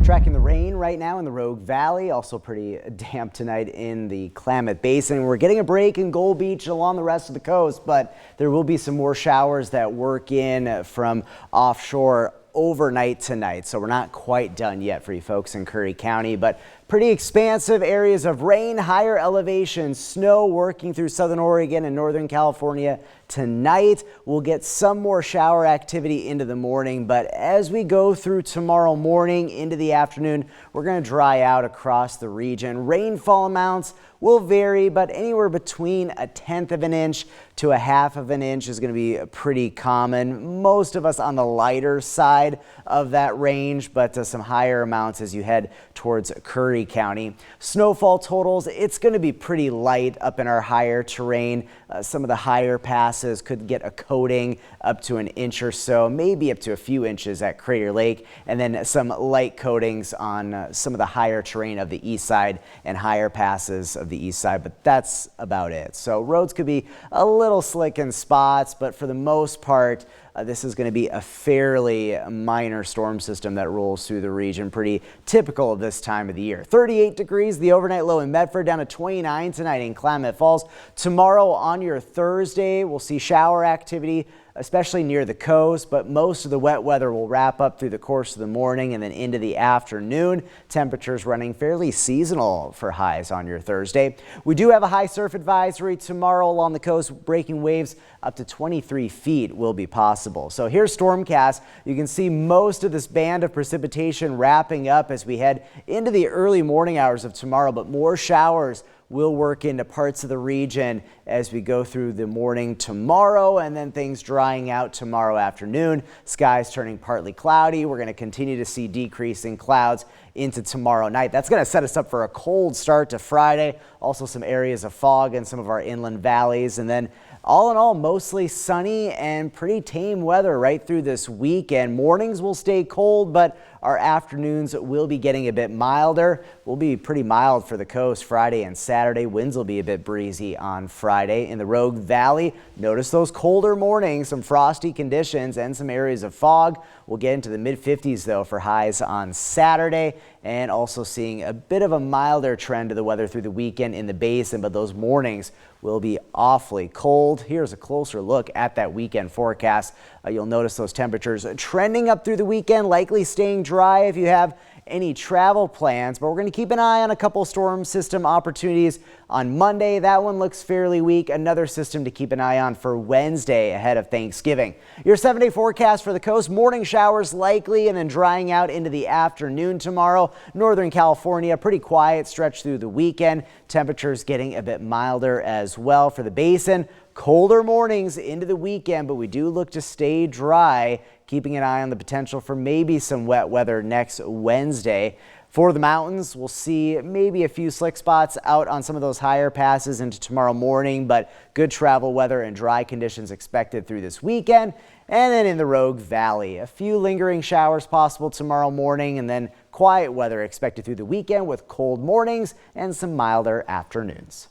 Tracking the rain right now in the Rogue Valley, also pretty damp tonight in the Klamath Basin. We're getting a break in Gold Beach along the rest of the coast, but there will be some more showers that work in from offshore overnight tonight. So we're not quite done yet for you folks in Curry County, but pretty expansive areas of rain, higher elevation, snow working through southern Oregon and northern California tonight. We'll get some more shower activity into the morning, but as we go through tomorrow morning into the afternoon, we're going to dry out across the region. Rainfall amounts will vary, but anywhere between 1/10 of an inch to 1/2 of an inch is going to be pretty common. Most of us on the lighter side of that range, but some higher amounts as you head towards Curry County. Snowfall totals, it's going to be pretty light up in our higher terrain. Some of the higher passes could get a coating up to an inch or so, maybe up to a few inches at Crater Lake, and then some light coatings on some of the higher terrain of the east side and higher passes of the east side, but that's about it. So roads could be a little slick in spots, but for the most part, this is going to be a fairly minor storm system that rolls through the region, pretty typical of this time of the year. 38 degrees, the overnight low in Medford, down to 29 tonight in Klamath Falls. Tomorrow on your Thursday, we'll see shower activity, especially near the coast, but most of the wet weather will wrap up through the course of the morning and then into the afternoon. Temperatures running fairly seasonal for highs on your Thursday. We do have a high surf advisory tomorrow along the coast. Breaking waves up to 23 feet will be possible. So here's Stormcast. You can see most of this band of precipitation wrapping up as we head into the early morning hours of tomorrow, but more showers will work into parts of the region as we go through the morning tomorrow, and then things drying out tomorrow afternoon. Skies turning partly cloudy. We're going to continue to see decreasing clouds into tomorrow night. That's going to set us up for a cold start to Friday. Also some areas of fog in some of our inland valleys, and then all in all, mostly sunny and pretty tame weather right through this weekend. Mornings will stay cold, but our afternoons will be getting a bit milder. Will be pretty mild for the coast Friday and Saturday. Winds will be a bit breezy on Friday. In the Rogue Valley, notice those colder mornings, some frosty conditions and some areas of fog. We'll get into the mid-50s though for highs on Saturday, and also seeing a bit of a milder trend to the weather through the weekend in the basin, but those mornings will be awfully cold. Here's a closer look at that weekend forecast. You'll notice those temperatures trending up through the weekend, likely staying dry if you have any travel plans, but we're going to keep an eye on a couple storm system opportunities on Monday. That one looks fairly weak. Another system to keep an eye on for Wednesday ahead of Thanksgiving. Your 7-day forecast for the coast: morning showers likely and then drying out into the afternoon tomorrow. Northern California, pretty quiet stretch through the weekend. Temperatures getting a bit milder as well for the basin. Colder mornings into the weekend, but we do look to stay dry, keeping an eye on the potential for maybe some wet weather next Wednesday. For the mountains, we'll see maybe a few slick spots out on some of those higher passes into tomorrow morning, but good travel weather and dry conditions expected through this weekend. And then in the Rogue Valley, a few lingering showers possible tomorrow morning, and then quiet weather expected through the weekend with cold mornings and some milder afternoons.